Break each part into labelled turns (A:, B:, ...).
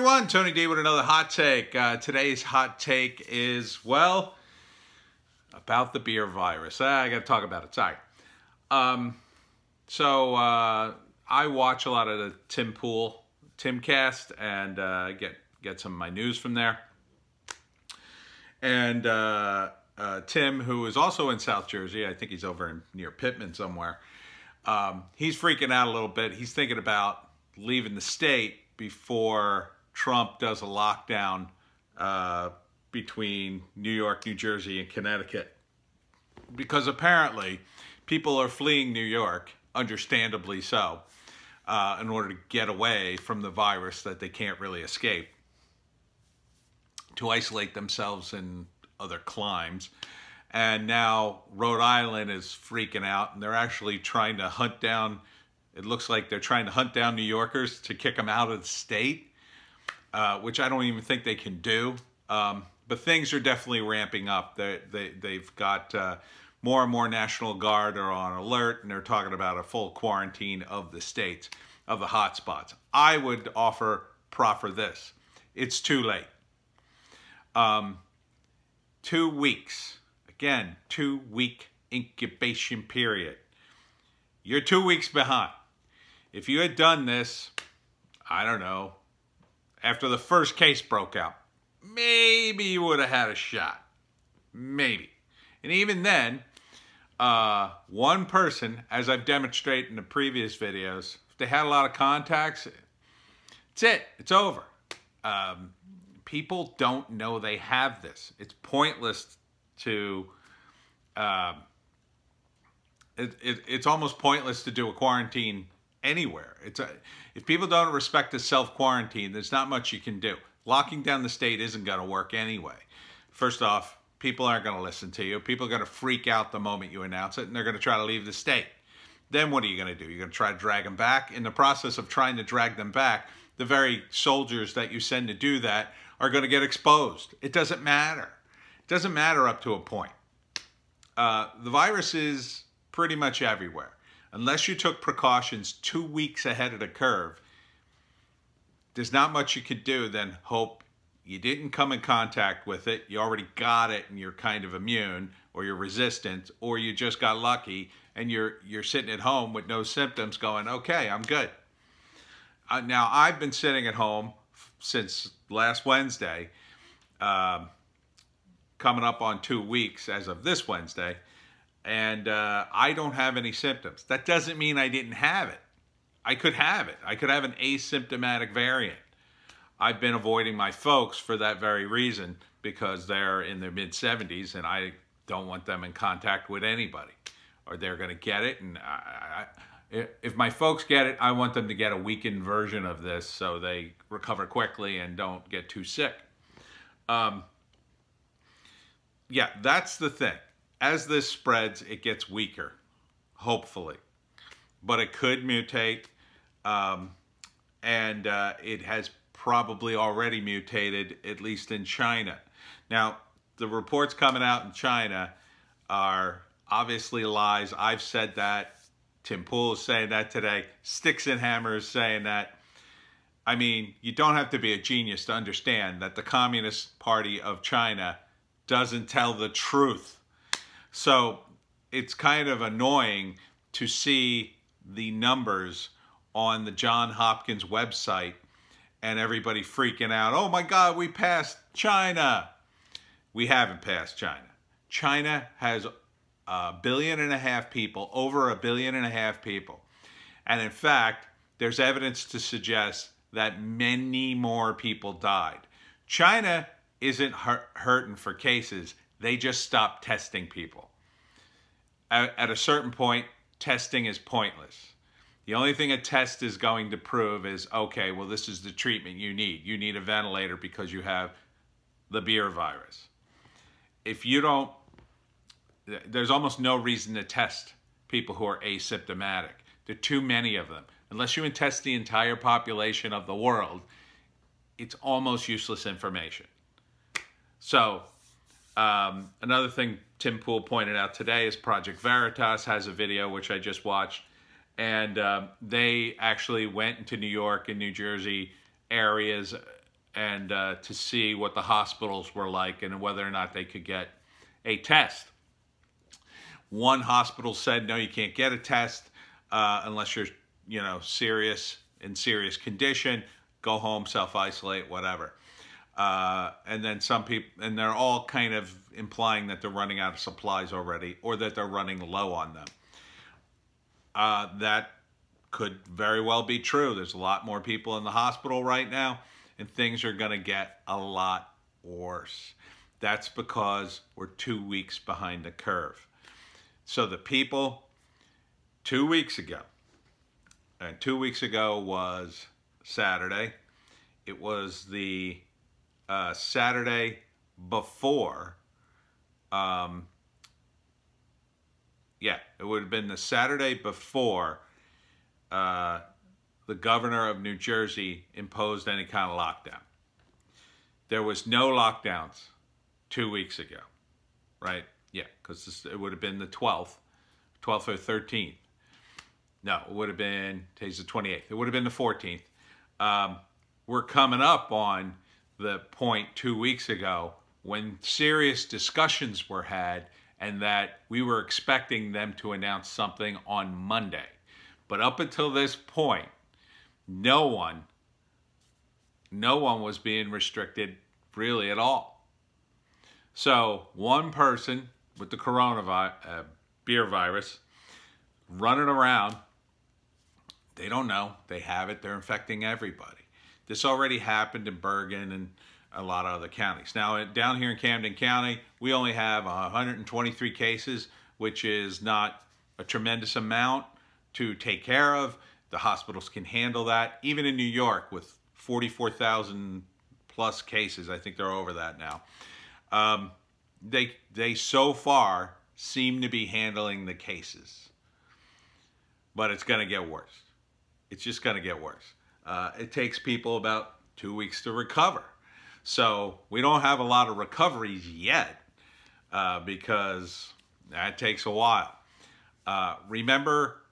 A: everyone, Tony D with another hot take. Today's hot take is, well, about the beer virus. I got to talk about it, sorry. I watch a lot of the Timcast, and get some of my news from there. And Tim, who is also in South Jersey, I think he's over near Pittman somewhere, he's freaking out a little bit. He's thinking about leaving the state before Trump does a lockdown between New York, New Jersey, and Connecticut. Because apparently people are fleeing New York, understandably so, in order to get away from the virus that they can't really escape, to isolate themselves in other climes. And now Rhode Island is freaking out, and they're actually trying to hunt down, it looks like they're trying to hunt down New Yorkers to kick them out of the state, which I don't even think they can do. But things are definitely ramping up. They've got more and more National Guard are on alert, and they're talking about a full quarantine of the states, of the hot spots. I would proffer this. It's too late. 2 weeks. Again, 2-week incubation period. You're 2 weeks behind. If you had done this, I don't know, after the first case broke out, maybe you would have had a shot. Maybe. And even then, one person, as I've demonstrated in the previous videos, if they had a lot of contacts, that's it. It's over. People don't know they have this. It's pointless to... it's almost pointless to do a quarantine anywhere. If people don't respect the self-quarantine, there's not much you can do. Locking down the state isn't going to work anyway. First off, people aren't going to listen to you. People are going to freak out the moment you announce it, and they're going to try to leave the state. Then what are you going to do? You're going to try to drag them back? In the process of trying to drag them back, the very soldiers that you send to do that are going to get exposed. It doesn't matter. It doesn't matter up to a point. The virus is pretty much everywhere. Unless you took precautions 2 weeks ahead of the curve, there's not much you could do than hope you didn't come in contact with it, you already got it and you're kind of immune, or you're resistant, or you just got lucky and you're sitting at home with no symptoms going, okay, I'm good. Now, I've been sitting at home since last Wednesday, coming up on 2 weeks as of this Wednesday, and I don't have any symptoms. That doesn't mean I didn't have it. I could have it. I could have an asymptomatic variant. I've been avoiding my folks for that very reason, because they're in their mid-70s and I don't want them in contact with anybody, or they're going to get it. And if my folks get it, I want them to get a weakened version of this so they recover quickly and don't get too sick. Yeah, that's the thing. As this spreads, it gets weaker, hopefully. But it could mutate, and it has probably already mutated, at least in China. Now, the reports coming out in China are obviously lies. I've said that. Tim Pool is saying that today. Sticks and Hammers saying that. I mean, you don't have to be a genius to understand that the Communist Party of China doesn't tell the truth. So it's kind of annoying to see the numbers on the Johns Hopkins website and everybody freaking out. Oh my God, we passed China. We haven't passed China. China has 1.5 billion people, over 1.5 billion people. And in fact, there's evidence to suggest that many more people died. China isn't hurting for cases. They just stopped testing people. At a certain point, testing is pointless. The only thing a test is going to prove is, okay, well, this is the treatment you need. You need a ventilator because you have the beer virus. If you don't, there's almost no reason to test people who are asymptomatic. There are too many of them. Unless you test the entire population of the world, it's almost useless information. So, another thing Tim Pool pointed out today is Project Veritas has a video, which I just watched, and they actually went into New York and New Jersey areas and to see what the hospitals were like and whether or not they could get a test. One hospital said, no, you can't get a test unless you're, serious condition. Go home, self-isolate, whatever. And then some people, and they're all kind of implying that they're running out of supplies already, or that they're running low on them. That could very well be true. There's a lot more people in the hospital right now, and things are going to get a lot worse. That's because we're 2 weeks behind the curve. So the people 2 weeks ago, and 2 weeks ago was Saturday. It was the Saturday before, it would have been the Saturday before the governor of New Jersey imposed any kind of lockdown. There was no lockdowns 2 weeks ago, right? Yeah, because it would have been the 12th or 13th. No, it would have been, today's the 28th. It would have been the 14th. We're coming up on the point 2 weeks ago when serious discussions were had and that we were expecting them to announce something on Monday. But up until this point, no one was being restricted really at all. So one person with the coronavirus, beer virus, running around, they don't know, they have it, they're infecting everybody. This already happened in Bergen and a lot of other counties. Now, down here in Camden County, we only have 123 cases, which is not a tremendous amount to take care of. The hospitals can handle that. Even in New York, with 44,000 plus cases, I think they're over that now. They so far seem to be handling the cases. But it's going to get worse. It's just going to get worse. It takes people about 2 weeks to recover. So we don't have a lot of recoveries yet because that takes a while. Remember,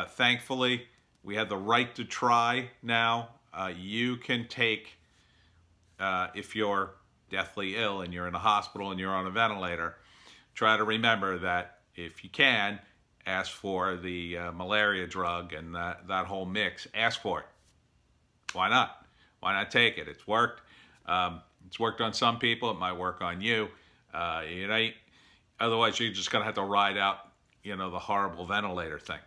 A: thankfully, we have the right to try now. You can take, if you're deathly ill and you're in a hospital and you're on a ventilator, try to remember that if you can, ask for the malaria drug and that whole mix. Ask for it. Why not? Why not take it? It's worked. It's worked on some people. It might work on you. Otherwise, you're just going to have to ride out, the horrible ventilator thing.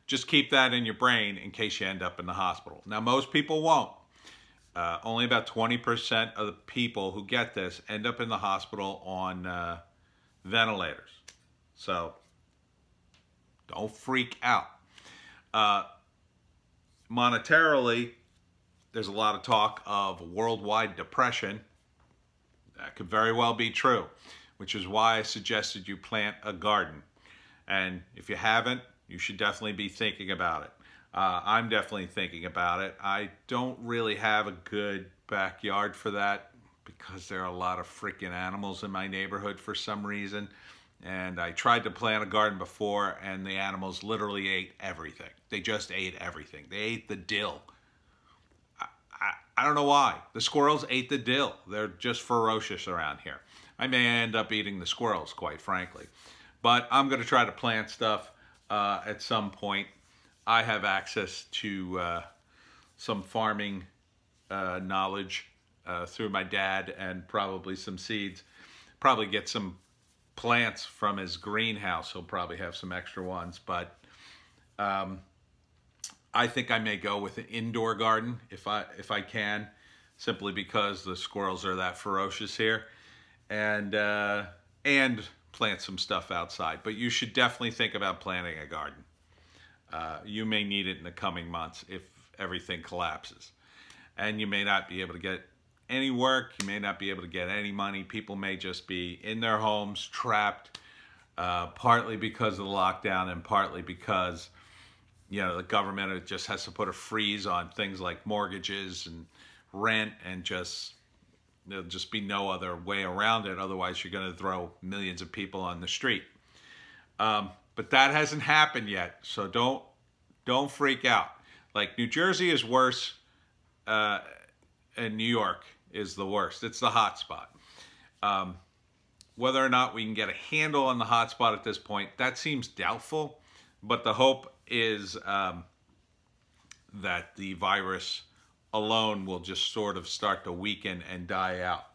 A: Just keep that in your brain in case you end up in the hospital. Now, most people won't. Only about 20% of the people who get this end up in the hospital on ventilators. So don't freak out. Monetarily, there's a lot of talk of worldwide depression. That could very well be true, which is why I suggested you plant a garden. And if you haven't, you should definitely be thinking about it. I'm definitely thinking about it. I don't really have a good backyard for that because there are a lot of freaking animals in my neighborhood for some reason. And I tried to plant a garden before, and the animals literally ate everything. They just ate everything. They ate the dill. I don't know why. The squirrels ate the dill. They're just ferocious around here. I may end up eating the squirrels, quite frankly. But I'm going to try to plant stuff at some point. I have access to some farming knowledge through my dad and probably some seeds. Probably get some plants from his greenhouse. He'll probably have some extra ones. But I think I may go with an indoor garden if I can, simply because the squirrels are that ferocious here. And plant some stuff outside. But you should definitely think about planting a garden. You may need it in the coming months if everything collapses. And you may not be able to get any work. You may not be able to get any money. People may just be in their homes, trapped, partly because of the lockdown and partly because, the government just has to put a freeze on things like mortgages and rent, and there'll just be no other way around it. Otherwise, you're going to throw millions of people on the street. But that hasn't happened yet, so don't freak out. Like New Jersey is worse, and New York is the worst. It's the hot spot. Whether or not we can get a handle on the hot spot at this point, that seems doubtful. But the hope is that the virus alone will just sort of start to weaken and die out.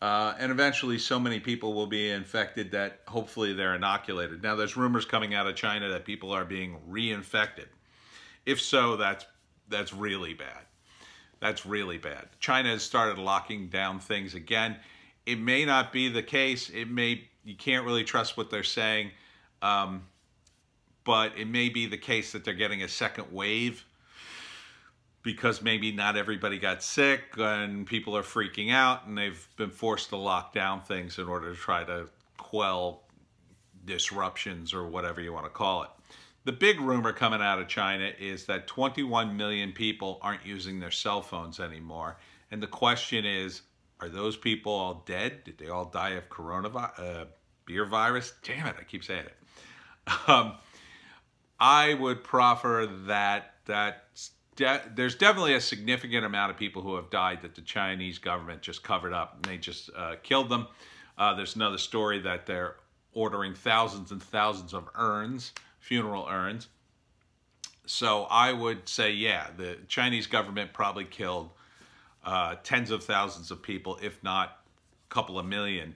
A: And eventually so many people will be infected that hopefully they're inoculated. Now there's rumors coming out of China that people are being reinfected. If so, that's really bad. That's really bad. China has started locking down things again. It may not be the case. You can't really trust what they're saying. But it may be the case that they're getting a second wave because maybe not everybody got sick and people are freaking out and they've been forced to lock down things in order to try to quell disruptions or whatever you want to call it. The big rumor coming out of China is that 21 million people aren't using their cell phones anymore. And the question is, are those people all dead? Did they all die of coronavirus, beer virus? Damn it, I keep saying it. I would proffer that there's definitely a significant amount of people who have died that the Chinese government just covered up and they just killed them. There's another story that they're ordering thousands and thousands of urns, funeral urns. So I would say, yeah, the Chinese government probably killed tens of thousands of people, if not a couple of million.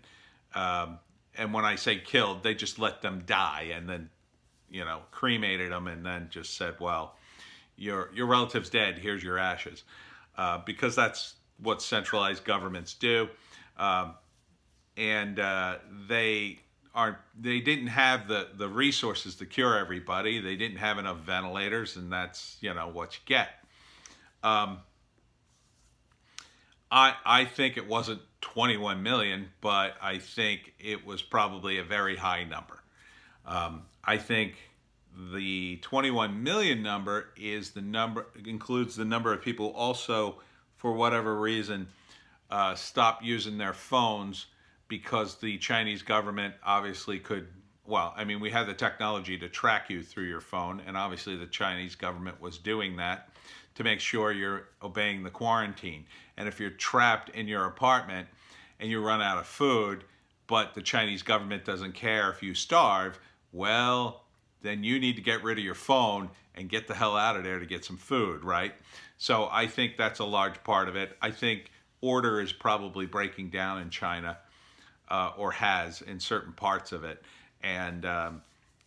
A: And when I say killed, they just let them die and then, you know, cremated them and then just said, well, your relative's dead, here's your ashes. Because that's what centralized governments do. They didn't have the resources to cure everybody. They didn't have enough ventilators, and that's, you know, what you get. I think it wasn't 21 million, but I think it was probably a very high number. I think the 21 million number is the number, includes the number of people also, for whatever reason, stopped using their phones because the Chinese government obviously could, well, I mean, we have the technology to track you through your phone, and obviously the Chinese government was doing that to make sure you're obeying the quarantine. And if you're trapped in your apartment and you run out of food, but the Chinese government doesn't care if you starve, well, then you need to get rid of your phone and get the hell out of there to get some food, right? So I think that's a large part of it. I think order is probably breaking down in China, or has in certain parts of it. And,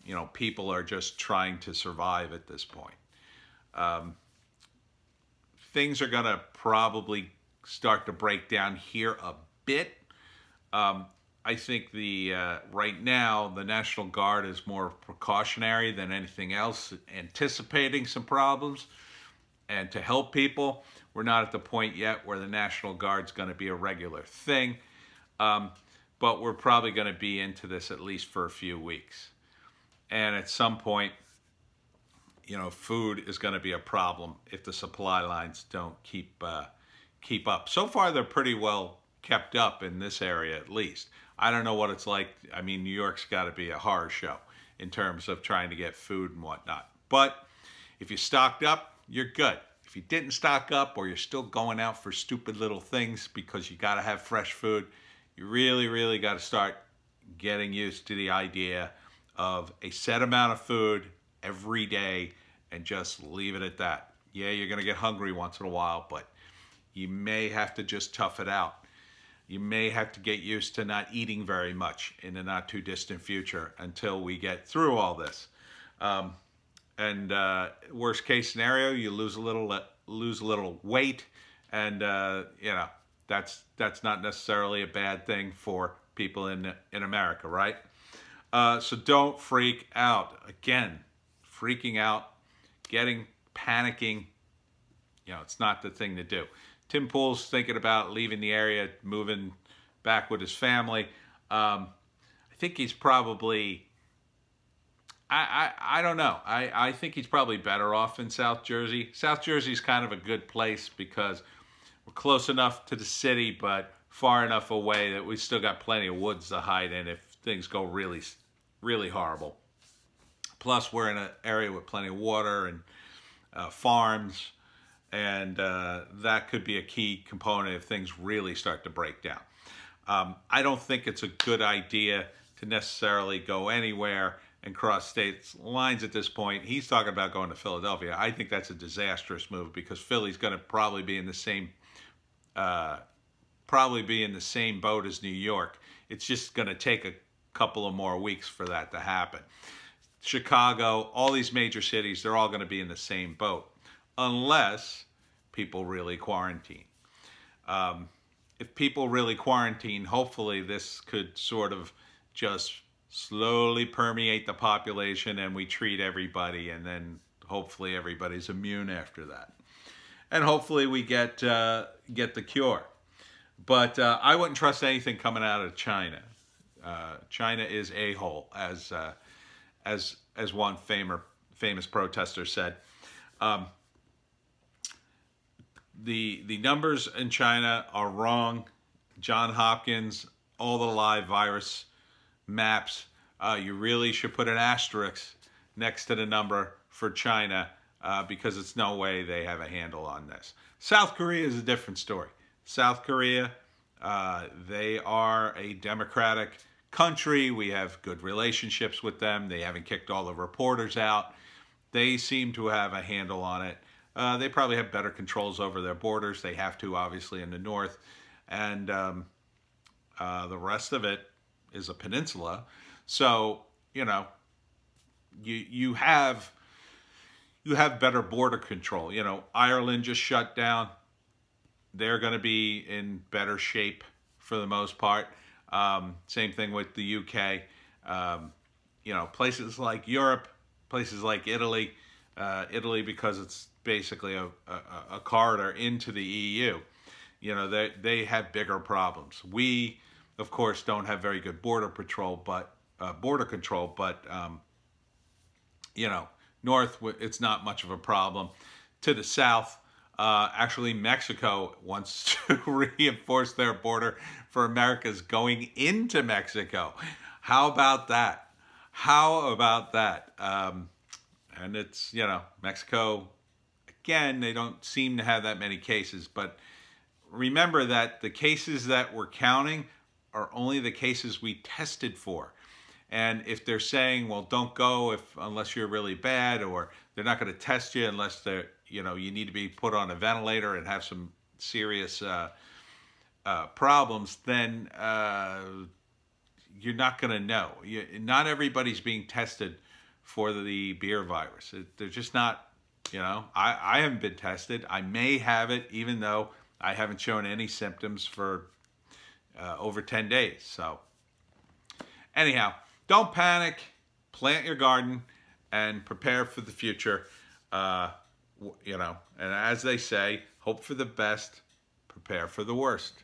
A: you know, people are just trying to survive at this point. Things are going to probably start to break down here a bit. I think right now the National Guard is more precautionary than anything else, anticipating some problems and to help people. We're not at the point yet where the National Guard's going to be a regular thing, but we're probably going to be into this at least for a few weeks. And at some point, you know, food is going to be a problem if the supply lines don't keep up. So far, they're pretty well kept up in this area, at least. I don't know what it's like. I mean, New York's got to be a horror show in terms of trying to get food and whatnot. But if you stocked up, you're good. If you didn't stock up, or you're still going out for stupid little things because you got to have fresh food, you really, really got to start getting used to the idea of a set amount of food every day and just leave it at that. Yeah, you're going to get hungry once in a while, but you may have to just tough it out. You may have to get used to not eating very much in the not too distant future until we get through all this. Worst case scenario, you lose a little weight, and you know, that's not necessarily a bad thing for people in America, right? So don't freak out. Again, freaking out, panicking, you know, it's not the thing to do. Tim Pool's thinking about leaving the area, moving back with his family. I think he's probably, I don't know. I think he's probably better off in South Jersey. South Jersey's kind of a good place because we're close enough to the city, but far enough away that we still got plenty of woods to hide in if things go really, really horrible. Plus, we're in an area with plenty of water, and farms, and that could be a key component if things really start to break down. I don't think it's a good idea to necessarily go anywhere and cross states lines at this point. He's talking about going to Philadelphia. I think that's a disastrous move because Philly's going to probably be in the same boat as New York. It's just going to take a couple of more weeks for that to happen. Chicago, all these major cities, they're all going to be in the same boat unless people really quarantine. If people really quarantine, hopefully this could sort of just slowly permeate the population and we treat everybody, and then hopefully everybody's immune after that. And hopefully we get the cure. But I wouldn't trust anything coming out of China. China is a-hole, as one famous protester said. The numbers in China are wrong. John Hopkins, all the live virus maps, you really should put an asterisk next to the number for China because it's no way they have a handle on this. South Korea is a different story. South Korea, they are a democratic country. We have good relationships with them. They haven't kicked all the reporters out. They seem to have a handle on it. They probably have better controls over their borders. They have to, obviously, in the north. And the rest of it is a peninsula. So, you know, you have better border control. You know, Ireland just shut down. They're going to be in better shape for the most part. Same thing with the UK. You know, places like Europe, places like Italy. Italy, because it's basically a corridor into the EU. You know, they have bigger problems. We, of course, don't have very good border control, but you know, north, it's not much of a problem. To the south, actually, Mexico wants to reinforce their border for Americans going into Mexico. How about that? How about that? And it's, you know, Mexico, again, they don't seem to have that many cases. But remember that the cases that we're counting are only the cases we tested for. And if they're saying, well, don't go unless you're really bad, or they're not going to test you unless they're, you know, you need to be put on a ventilator and have some serious problems, then you're not going to know. Not everybody's being tested for the beer virus. They're just not, you know, I haven't been tested. I may have it, even though I haven't shown any symptoms for over 10 days. So anyhow, don't panic, plant your garden, and prepare for the future. You know, and as they say, hope for the best, prepare for the worst.